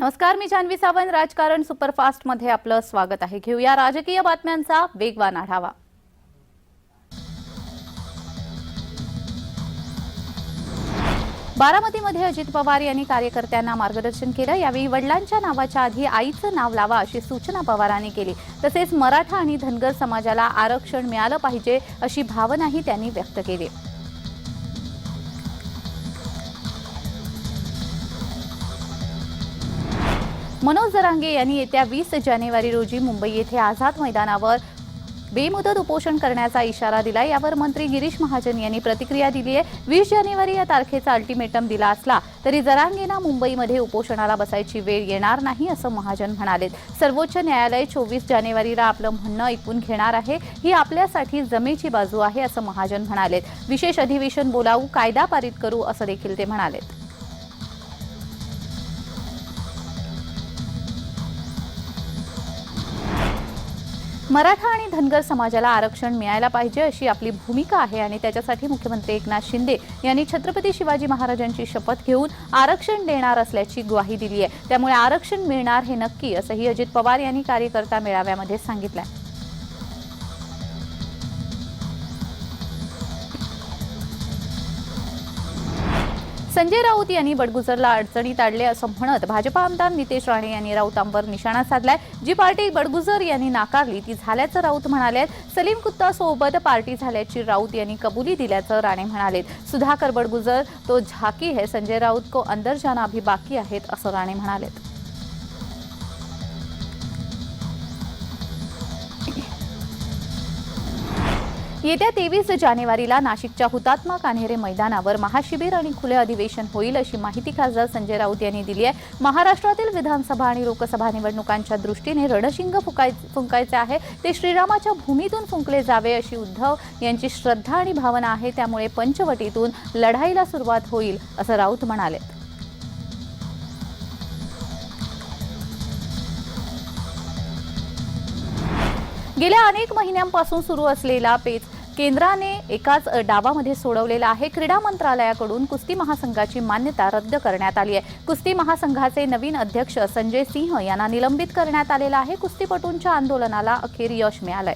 नमस्कार, मी जान्हवी सावंत. राजकारण सुपरफास्ट मध्ये आपलं स्वागत आहे. घेऊया राजकीय बातम्यांचा वेगवान आढावा. बारामतीमध्ये अजित पवार यांनी कार्यकर्त्यांना मार्गदर्शन केलं. यावेळी वडिलांच्या नावाच्या आधी आईचं नाव लावा अशी सूचना पवारांनी केली. तसेच मराठा आणि धनगर समाजाला आरक्षण मिळालं पाहिजे अशी भावनाही त्यांनी व्यक्त केली. मनोज जरांगे यांनी येत्या 20 जानेवारी रोजी मुंबई येथे आझाद मैदानावर बेमुदत उपोषण करण्याचा इशारा दिला. यावर मंत्री गिरीश महाजन यांनी प्रतिक्रिया दिली आहे. 20 जानेवारी या तारखेचा अल्टिमेटम दिला असला तरी जरांगेंना मुंबईमध्ये उपोषणाला बसायची वेळ येणार नाही असं महाजन म्हणाले. सर्वोच्च न्यायालय 24 जानेवारीला आपलं म्हणणं ऐकून घेणार आहे. ही आपल्यासाठी जमेची बाजू आहे असं महाजन म्हणाले. विशेष अधिवेशन बोलावू, कायदा पारित करू असं देखील ते म्हणाले. मराठा आणि धनगर समाजाला आरक्षण मिळायला पाहिजे अशी आपली भूमिका आहे आणि त्याच्यासाठी मुख्यमंत्री एकनाथ शिंदे यांनी छत्रपती शिवाजी महाराजांची शपथ घेऊन आरक्षण देणार असल्याची ग्वाही दिली आहे. त्यामुळे आरक्षण मिळणार हे नक्की असंही अजित पवार यांनी कार्यकर्ता मेळाव्यामध्ये सांगितलं. संजय राऊत यांनी बडगुजरला अडचणीत आणले असं म्हणत भाजपा आमदार नितेश राणे यांनी राऊतांवर निशाणा साधलाय. जी पार्टी बडगुजर यांनी नाकारली ती झाल्याचं राऊत म्हणाले. सलीम कुत्ता सोबत पार्टी झाल्याची राऊत यांनी कबुली दिल्याचं राणे म्हणाले. सुधाकर बडगुजर तो झाकी है, संजय राऊत को अंदर जाना अभी बाकी आहेत असं राणे म्हणाले. येत्या 23 जानेवारीला नाशिकच्या हुतात्मा कान्हेरे मैदानावर महाशिबिर आणि खुले अधिवेशन होईल अशी माहिती खासदार संजय राऊत यांनी दिली आहे. महाराष्ट्रातील विधानसभा आणि लोकसभा निवडणुकांच्या दृष्टीने रणशिंग फुंकायचे आहे. ते श्रीरामाच्या भूमीतून फुंकले जावे अशी उद्धव यांची श्रद्धा आणि भावना आहे. त्यामुळे पंचवटीतून लढाईला सुरुवात होईल असं राऊत म्हणाले. गेल्या अनेक महिन्यांपासून सुरू असलेला पेच केंद्राने एकाच डावामध्ये सोडवलेला आहे. क्रीडा मंत्रालयाकडून कुस्ती महासंघाची मान्यता रद्द करण्यात आली आहे. कुस्ती महासंघाचे नवीन अध्यक्ष संजय सिंह यांना निलंबित करण्यात आलेला आहे. कुस्तीपटूंच्या आंदोलनाला अखेर यश मिळालंय.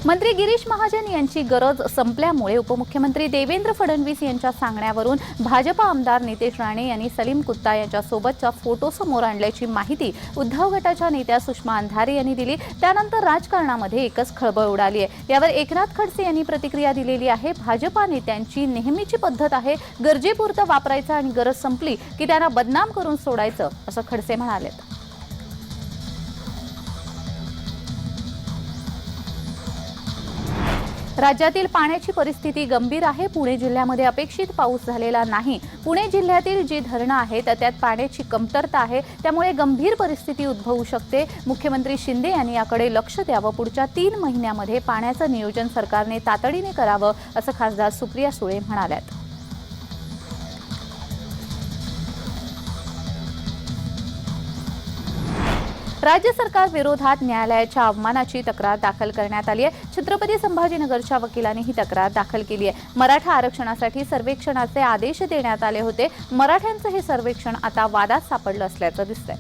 मंत्री गिरीश महाजन यांची गरज संपल्यामुळे उपमुख्यमंत्री देवेंद्र फडणवीस यांच्या सांगण्यावरून भाजपा आमदार नितेश राणे यांनी सलीम कुत्ता यांच्या सोबतचा फोटो समोर आणल्याची माहिती उद्धव गटाच्या नेत्या सुषमा अंधारे यांनी दिली. त्यानंतर राजकारणामध्ये एकच खळबळ उडाली आहे. यावर एकनाथ खडसे यांनी प्रतिक्रिया दिलेली आहे. भाजपा नेत्यांची नेहमीची पद्धत आहे, गरजेपुरतं वापरायचं आणि गरज संपली की त्यांना बदनाम करून सोडायचं असं खडसे म्हणाले. राज्यातील पाण्याची परिस्थिती गंभीर आहे. पुणे जिल्ह्यामध्ये अपेक्षित पाऊस झालेला नाही. पुणे जिल्ह्यातील जी धरणं आहेत त्यात पाण्याची कमतरता आहे. त्यामुळे गंभीर परिस्थिती उद्भवू शकते. मुख्यमंत्री शिंदे यांनी याकडे लक्ष द्यावं. पुढच्या 3 महिन्यामध्ये पाण्याचं नियोजन सरकारने तातडीने करावं असं खासदार सुप्रिया सुळे म्हणाल्यात. राज्य सरकार विरोधात न्यायालयाच्या अवमानाची तक्रार दाखल करण्यात आली आहे. छत्रपती संभाजीनगरच्या वकिलांनी ही तक्रार दाखल केली आहे. मराठा आरक्षणासाठी सर्वेक्षणाचे आदेश देण्यात आले होते. मराठ्यांचं हे सर्वेक्षण आता वादात सापडलं असल्याचं दिसतंय.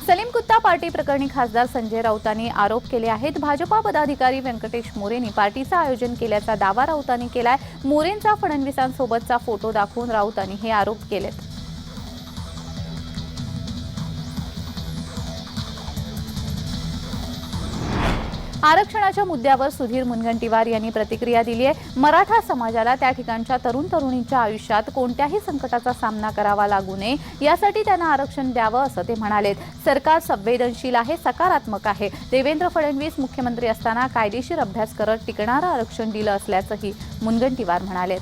सलीम कुत्ता पार्टी प्रकरणी खासदार संजय राऊतांनी आरोप केले आहेत. भाजपा पदाधिकारी व्यंकटेश मोरेंनी पार्टीचं आयोजन केल्याचा दावा राऊतांनी केलाय. मोरेंचा फडणवीसांसोबतचा फोटो दाखवून राऊतांनी हे आरोप केलेत. आरक्षणाच्या मुद्द्यावर सुधीर मुनगंटीवार यांनी प्रतिक्रिया दिली आहे. मराठा समाजाला त्या ठिकाणच्या तरुणींच्या आयुष्यात कोणत्याही संकटाचा सामना करावा लागू नये यासाठी त्यांना आरक्षण द्यावं असं ते म्हणाले. सरकार संवेदनशील आहे, सकारात्मक आहे. देवेंद्र फडणवीस मुख्यमंत्री असताना कायदेशीर अभ्यास करत टिकणारं आरक्षण दिलं असल्याचंही मुनगंटीवार म्हणाले.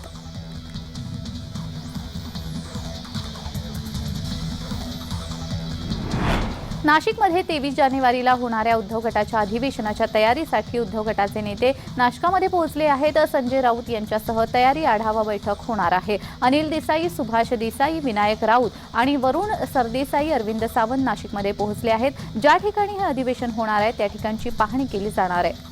नाशिकमध्ये 23 जानेवारीला होणाऱ्या उद्धव गटाच्या अधिवेशनाच्या तयारीसाठी उद्धव गटाचे नेते नाशकामध्ये पोहोचले आहेत. संजय राऊत यांच्यासह तयारी आढावा बैठक होणार आहे. अनिल देसाई, सुभाष देसाई, विनायक राऊत आणि वरुण सरदेसाई, अरविंद सावंत नाशिकमध्ये पोहोचले आहेत. ज्या ठिकाणी हे अधिवेशन होणार आहे त्या ठिकाणची पाहणी केली जाणार आहे.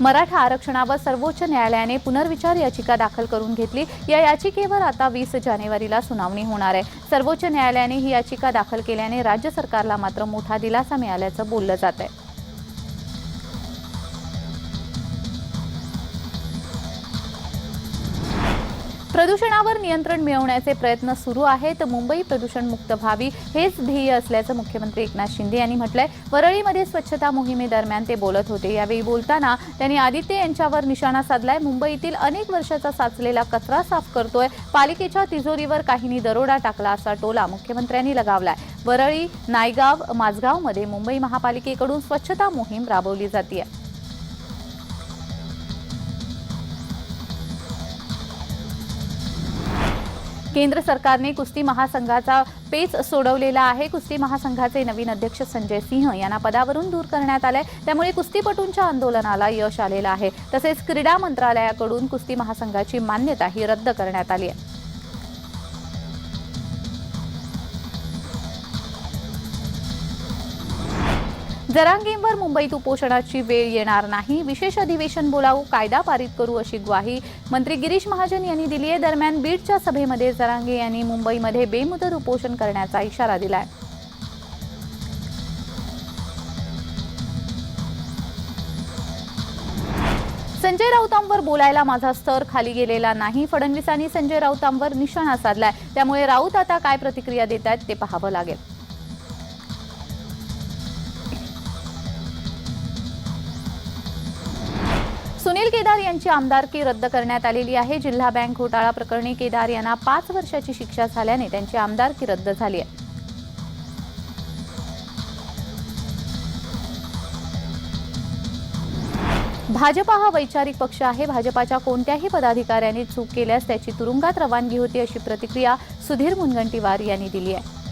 मराठा आरक्षणावर सर्वोच्च न्यायालयाने पुनर्विचार याचिका दाखल करून घेतली. या याचिकेवर आता 20 जानेवारीला सुनावणी होणार आहे. सर्वोच्च न्यायालयाने ही याचिका दाखल केल्याने राज्य सरकारला मात्र मोठा दिलासा मिळाल्याचं बोललं जात आहे. प्रदूषणावर नियंत्रण मिळवण्याचे प्रयत्न सुरू आहेत. मुंबई प्रदूषणमुक्त व्हावी हेच ध्येय असल्याचं मुख्यमंत्री एकनाथ शिंदे यांनी म्हटलंय. वरळीमध्ये स्वच्छता मोहिमेदरम्यान ते बोलत होते. यावेळी बोलताना त्यांनी आदित्य यांच्यावर निशाणा साधलाय. मुंबईतील अनेक वर्षाचा साचलेला कचरा साफ करतोय. पालिकेच्या तिजोरीवर काहींनी दरोडा टाकला असा टोला मुख्यमंत्र्यांनी लगावलाय. वरळी, नायगाव, माझगावमध्ये मुंबई महापालिकेकडून स्वच्छता मोहीम राबवली जाते. केंद्र सरकारने कुस्ती महासंघाचा पेच सोडवलेला आहे. कुस्ती महासंघाचे नवीन अध्यक्ष संजय सिंह यांना पदावरून दूर करण्यात आले. त्यामुळे कुस्तीपटूंच्या आंदोलनाला यश आलेलं आहे. तसेच क्रीडा मंत्रालयाकडून कुस्ती महासंघाची मान्यताही रद्द करण्यात आली आहे. जरांगेंवर मुंबईत उपोषणाची वेळ येणार नाही. विशेष अधिवेशन बोलावू, कायदा पारित करू अशी ग्वाही मंत्री गिरीश महाजन यांनी दिली आहे. दरम्यान बीडच्या सभेमध्ये जरांगे यांनी मुंबईमध्ये बेमुदत उपोषण करण्याचा इशारा दिलाय. संजय राऊतांवर बोलायला माझा स्तर खाली गेलेला नाही. फडणवीसांनी संजय राऊतांवर निशाणा साधलाय. त्यामुळे राऊत आता काय प्रतिक्रिया देत आहेत ते पाहावं लागेल. सुनील केदार यांची आमदारकी रद्द करण्यात आलेली आहे. जिल्हा बँक घोटाळा प्रकरणी केदार यांना 5 वर्षाची शिक्षा झाल्याने त्यांची आमदारकी रद्द झाली आहे. भाजपा हा वैचारिक पक्ष आहे. भाजपाच्या कोणत्याही पदाधिकाऱ्यांनी चूक केल्यास त्याची तुरुंगात रवानगी होती अशी प्रतिक्रिया सुधीर मुनगंटीवार यांनी दिली आहे.